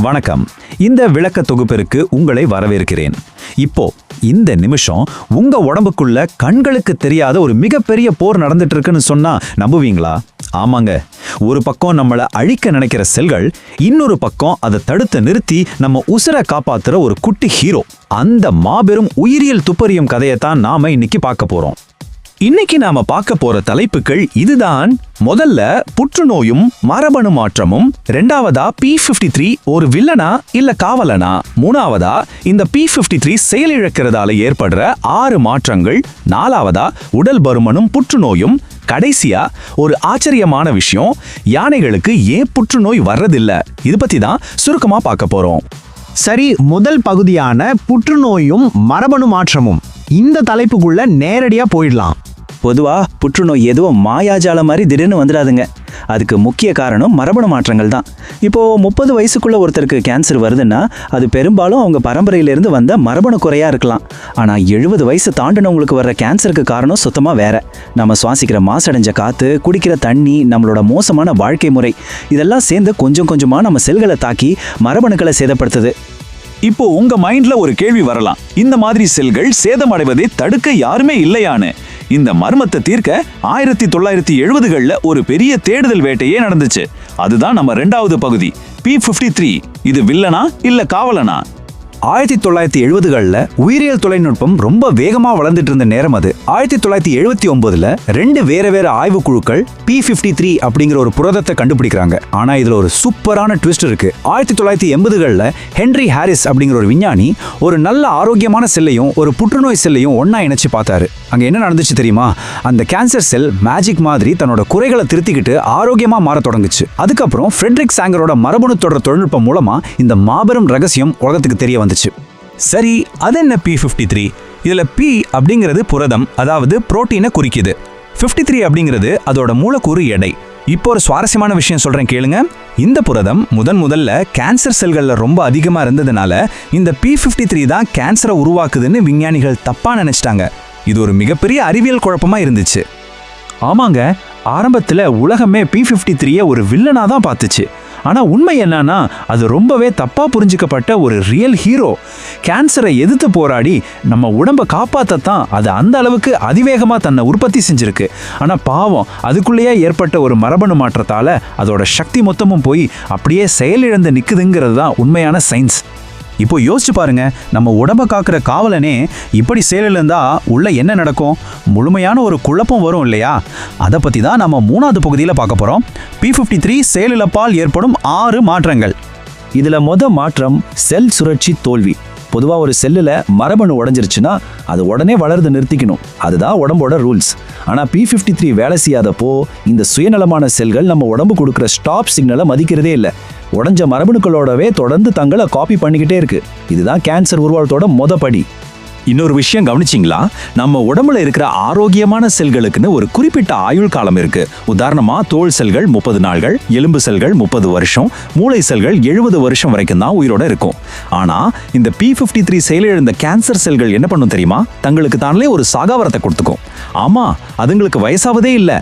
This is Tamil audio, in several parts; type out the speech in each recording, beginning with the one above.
வணக்கம். இந்த விளக்க தொகுப்பிற்கு உங்களை வரவேற்கிறேன். இப்போ இந்த நிமிஷம் உங்க உடம்புக்குள்ள கண்களுக்கு தெரியாத ஒரு மிகப்பெரிய போர் நடந்துட்டு இருக்குன்னு சொன்னா நம்புவீங்களா? ஆமாங்க. ஒரு பக்கம் நம்மளை அழிக்க நினைக்கிற செல்கள், இன்னொரு பக்கம் அதை தடுத்து நிறுத்தி நம்ம உசுரை காப்பாத்துற ஒரு குட்டி ஹீரோ. அந்த மாபெரும் உயிரியல் துப்பறியும் கதையைத்தான் நாம இன்னைக்கு பார்க்க போறோம். இன்னைக்கு நாம பார்க்க போற தலைப்புகள் இதுதான். முதல்ல புற்றுநோயும் மரபணு மாற்றமும், ரெண்டாவதா P53 ஒரு வில்லனா இல்ல காவலனா, மூணாவதா இந்த P53 செயலிழக்கிறதால ஏற்படுற 6 மாற்றங்கள், நாலாவதா உடல் பருமனும் புற்றுநோயும், கடைசியா ஒரு ஆச்சரியமான விஷயம், யானைகளுக்கு ஏன் புற்றுநோய் வர்றதில்ல. இது பத்தி தான் சுருக்கமா பார்க்க போறோம். சரி, முதல் பகுதியான புற்றுநோயும் மரபணு மாற்றமும் இந்த தலைப்புக்குள்ள நேரடியா போயிடலாம். பொதுவா புற்றுநோய் எதுவும் மாயாஜால மாதிரி திடீர்னு வந்துடாதுங்க. அதுக்கு முக்கிய காரணம் மரபணு மாற்றங்கள் தான். இப்போ 30 வயசுக்குள்ள ஒருத்தருக்கு கேன்சர் வருதுன்னா அது பெரும்பாலும் அவங்க பரம்பரையிலிருந்து வந்த மரபணு குறையா இருக்கலாம். ஆனா 70 வயசு தாண்டினவங்களுக்கு வர்ற கேன்சருக்கு காரணம் சுத்தமா வேற. நம்ம சுவாசிக்கிற மாசடைஞ்ச காத்து, குடிக்கிற தண்ணி, நம்மளோட மோசமான வாழ்க்கை முறை, இதெல்லாம் சேர்ந்து கொஞ்சம் கொஞ்சமா நம்ம செல்களை தாக்கி மரபணுக்களை சேதப்படுத்துது. இப்போ உங்க மைண்ட்ல ஒரு கேள்வி வரலாம், இந்த மாதிரி செல்கள் சேதமடைவதை தடுக்க யாருமே இல்லையான்னு. இந்த மர்மத்தை தீர்க்க 1970களில் ஒரு பெரிய தேடுதல் வேட்டையே நடந்துச்சு. அதுதான் நம்ம 2வது பகுதி, P53. இது வில்லனா இல்ல காவலனா? 1970களில் உயிரியல் தொழில்நுட்பம் ரொம்ப வேகமா வளர்ந்துட்டு இருந்த நேரம் அது. 1979ல் 2 வேற ஆய்வுக்குழுக்கள் P53 அப்படிங்கிற ஒரு புரதத்தை கண்டுபிடிக்கிறாங்க. ஆனா இதுல ஒரு சூப்பரான ட்விஸ்ட் இருக்கு. 1980களில் ஹென்ரி ஹாரிஸ் அப்படிங்கிற ஒரு விஞ்ஞானி ஒரு நல்ல ஆரோக்கியமான செல்லையும் ஒரு புற்றுநோய் செல்லையும் ஒன்னா இணைச்சு பார்த்தாரு. அங்க என்ன நடந்துச்சு தெரியுமா? அந்த கேன்சர் செல் மேஜிக் மாதிரி தன்னோட குறைகளை திருத்திக்கிட்டு ஆரோக்கியமா மாற தொடங்குச்சு. அதுக்கப்புறம் ஃப்ரெட்ரிக் சாங்கரோட மரபணு தொடர் தொழில்நுட்பம் மூலமா இந்த மாபெரும் ரகசியம் உலகத்துக்கு தெரிய வந்துச்சு. சரி, அது என்ன P53? இதுல P அப்படிங்கிறது புரதம், அதாவது புரோட்டீனை குறிக்குது. 53 அப்படிங்கிறது அதோட மூலக்கூறு எடை. இப்போ ஒரு சுவாரஸ்யமான விஷயம் சொல்றேன் கேளுங்க. இந்த புரதம் முதல்ல கேன்சர் செல்கள்ல ரொம்ப அதிகமா இருந்ததுனால இந்த P53 தான் கேன்சரை உருவாக்குதுன்னு விஞ்ஞானிகள் தப்பா நினைச்சிட்டாங்க. இது ஒரு மிகப்பெரிய அறிவியல் குழப்பமா இருந்துச்சு. ஆமாங்க, ஆரம்பத்துல உலகமே P53 ஒரு வில்லனா தான் பார்த்துச்சு. ஆனா உண்மை என்னன்னா, அது ரொம்பவே தப்பா புரிஞ்சுக்கப்பட்ட ஒரு ரியல் ஹீரோ. கேன்சரை எதிர்த்து போராடி நம்ம உடம்பை காப்பாற்றத்தான் அது அந்த அளவுக்கு அதிவேகமா தன்னை உற்பத்தி செஞ்சிருக்கு. ஆனா பாவம், அதுக்குள்ளேயே ஏற்பட்ட ஒரு மரபணு மாற்றத்தால அதோட சக்தி மொத்தமும் போய் அப்படியே செயலிழந்து நிக்குதுங்கிறது தான் உண்மையான சயின்ஸ். இப்போ யோசிச்சு பாருங்க, நம்ம உடம்பை காக்கிற காவலனே இப்படி செயலிழந்தா உள்ள என்ன நடக்கும்? முழுமையான ஒரு குழப்பம் வரும் இல்லையா? அதை பத்தி தான் நம்ம 3வது பகுதியில் பார்க்க போறோம். P53 செயலிழப்பால் ஏற்படும் 6 மாற்றங்கள். இதுல மாற்றம் செல் சுழற்சி தோல்வி. பொதுவா ஒரு செல்லுல மரபணு உடைஞ்சிருச்சுன்னா அது உடனே வளர்ந்து நிறுத்திக்கணும். அதுதான் உடம்போட ரூல்ஸ். ஆனா P53 வேலை செய்யாதப்போ இந்த சுயநலமான செல்கள் நம்ம உடம்பு கொடுக்குற ஸ்டாப் சிக்னலை மதிக்கிறதே இல்லை. உடஞ்ச மரபணுக்களோடவே தொடர்ந்து தங்களை காப்பி பண்ணிக்கிட்டே இருக்கு. இதுதான் கேன்சர் உருவாக்கத்தோட படி. இன்னொரு விஷயம் கவனிச்சிங்களா? நம்ம உடம்புல இருக்கிற ஆரோக்கியமான செல்களுக்குன்னு ஒரு குறிப்பிட்ட ஆயுள் காலம் இருக்கு. உதாரணமா தோல் செல்கள் 30 நாள்கள், எலும்பு செல்கள் 30 வருஷம், மூளை செல்கள் 70 வருஷம் வரைக்கும் தான் உயிரோட இருக்கும். ஆனா இந்த P53 செயலிழந்த கேன்சர் செல்கள் என்ன பண்ணும் தெரியுமா? தங்களுக்கு தானே ஒரு சாகாவரத்தை கொடுத்துக்கும். ஆமா, அதுங்களுக்கு வயசாவதே இல்லை.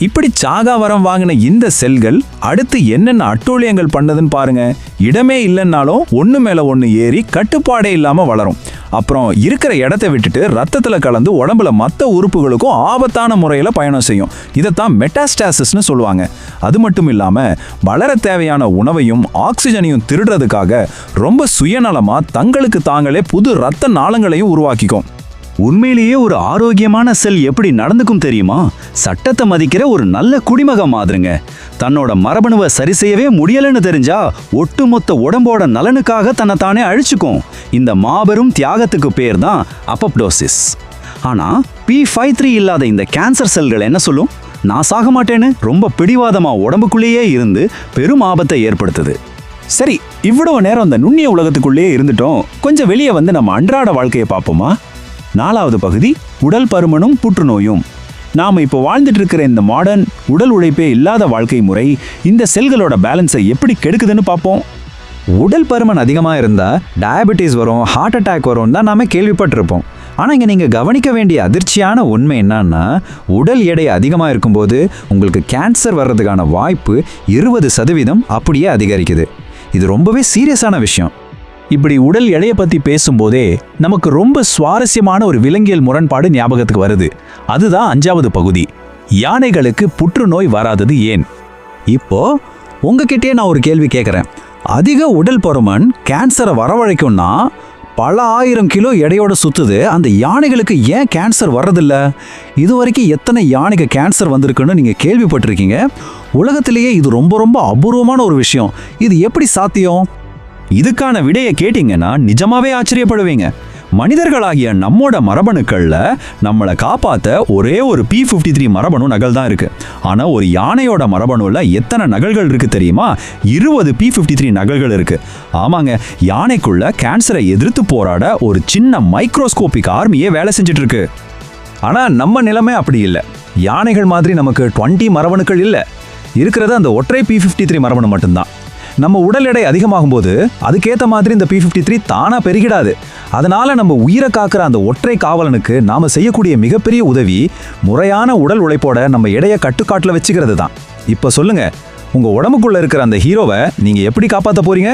இப்படி சாகா வரம் வாங்கின இந்த செல்கள் அடுத்து என்னென்ன அட்டூழியங்கள் பண்ணதுன்னு பாருங்க. இடமே இல்லைன்னாலும் ஒன்று மேல ஒன்று ஏறி கட்டுப்பாடே இல்லாம வளரும். அப்புறம் இருக்கிற இடத்தை விட்டுட்டு ரத்தத்துல கலந்து உடம்புல மற்ற உறுப்புகளுக்கும் ஆபத்தான முறையில பயணம் செய்யும். இதைத்தான் மெட்டாஸ்டாசிஸ்னு சொல்லுவாங்க. அது மட்டும் இல்லாம வளர தேவையான உணவையும் ஆக்சிஜனையும் திருடுறதுக்காக ரொம்ப சுயநலமா தங்களுக்கு தாங்களே புது ரத்த நாளங்களையும் உருவாக்கிக்கும். உண்மையிலேயே ஒரு ஆரோக்கியமான செல் எப்படி நடந்துக்கும் தெரியுமா? சட்டத்தை மதிக்கிற ஒரு நல்ல குடிமகன் மாதிரிங்க. தன்னோட மரபணுவை சரி செய்யவே முடியலன்னு தெரிஞ்சா ஒட்டுமொத்த உடம்போட நலனுக்காக தன்னை தானே அழிச்சுக்கும். இந்த மாபெரும் தியாகத்துக்கு பேர் தான் அப்போப்டோசிஸ். ஆனா P53 இல்லாத இந்த கேன்சர் செல்கள் என்ன சொல்லும்? நான் சாக மாட்டேன்னு ரொம்ப பிடிவாதமா உடம்புக்குள்ளேயே இருந்து பெரும் ஆபத்தை ஏற்படுத்துது. சரி, இவ்வளவு நேரம் அந்த நுண்ணிய உலகத்துக்குள்ளேயே இருந்துட்டோம். கொஞ்சம் வெளியே வந்து நம்ம அன்றாட வாழ்க்கையை பார்ப்போமா? 4வது பகுதி, உடல் பருமனும் புற்றுநோயும். நாம இப்போ வாழ்ந்துட்டு இருக்கிற இந்த மாடர்ன் உடல் உழைப்பே இல்லாத வாழ்க்கை முறை இந்த செல்களோட பேலன்ஸை எப்படி கெடுக்குதுன்னு பார்ப்போம். உடல் பருமன் அதிகமாக இருந்தால் டயபெட்டிஸ் வரும், ஹார்ட் அட்டாக் வரும் தான் நாம கேள்விப்பட்டிருப்போம். ஆனால் இங்கே நீங்கள் கவனிக்க வேண்டிய அதிர்ச்சியான உண்மை என்னன்னா, உடல் எடை அதிகமாக இருக்கும்போது உங்களுக்கு கேன்சர் வர்றதுக்கான வாய்ப்பு 20% அப்படியே அதிகரிக்குது. இது ரொம்பவே சீரியஸான விஷயம். இப்படி உடல் எடையை பத்தி பேசும்போதே நமக்கு ரொம்ப சுவாரஸ்யமான ஒரு விலங்கியல் முரண்பாடு ஞாபகத்துக்கு வருது. அதுதான் 5வது பகுதி. யானைகளுக்கு புற்றுநோய் வராதது ஏன்? இப்போ உங்ககிட்டயே நான் ஒரு கேள்வி கேட்குறேன். அதிக உடல் பருமன் கேன்சரை வரவழைக்கும்னா பல 1000 கிலோ எடையோட சுத்துது அந்த யானைகளுக்கு ஏன் கேன்சர் வர்றதில்ல? இது வரைக்கும் எத்தனை யானைக்கு கேன்சர் வந்திருக்குன்னு நீங்க கேள்விப்பட்டிருக்கீங்க? உலகத்திலேயே இது ரொம்ப ரொம்ப அபூர்வமான ஒரு விஷயம். இது எப்படி சாத்தியம்? இதுக்கான விடையை கேட்டீங்கன்னா நிஜமாவே ஆச்சரியப்படுவீங்க. மனிதர்களாகிய நம்மோட மரபணுக்கள்ல நம்மளை காப்பாத்த ஒரே ஒரு P53 மரபணு நகல் தான் இருக்கு. ஆனா ஒரு யானையோட மரபணுல எத்தனை நகல்கள் இருக்கு தெரியுமா? 20 P53 நகல்கள் இருக்கு. ஆமாங்க, யானைக்குள்ள கேன்சரை எதிர்த்து போராட ஒரு சின்ன மைக்ரோஸ்கோபிக் ஆர்மியே வேலை செஞ்சுட்டு இருக்கு. ஆனா நம்ம நிலைமை அப்படி இல்லை. யானைகள் மாதிரி நமக்கு 20 மரபணுக்கள் இல்லை. இருக்கிறது அந்த ஒற்றை P53 மரபணு மட்டும்தான். நம்ம உடல் எடை அதிகமாகும் போது அதுக்கேற்ற மாதிரி இந்த P53 தானா பெருகிடாது. அதனால நம்ம உயிரை காக்கிற அந்த ஒற்றை காவலனுக்கு நாம செய்யக்கூடிய மிகப்பெரிய உதவி முறையான உடல் உழைப்போட நம்ம எடையை கட்டுக்காட்டுல வச்சுக்கிறது தான். இப்ப சொல்லுங்க, உங்க உடம்புக்குள்ள இருக்கிற அந்த ஹீரோவை நீங்க எப்படி காப்பாற்ற போறீங்க?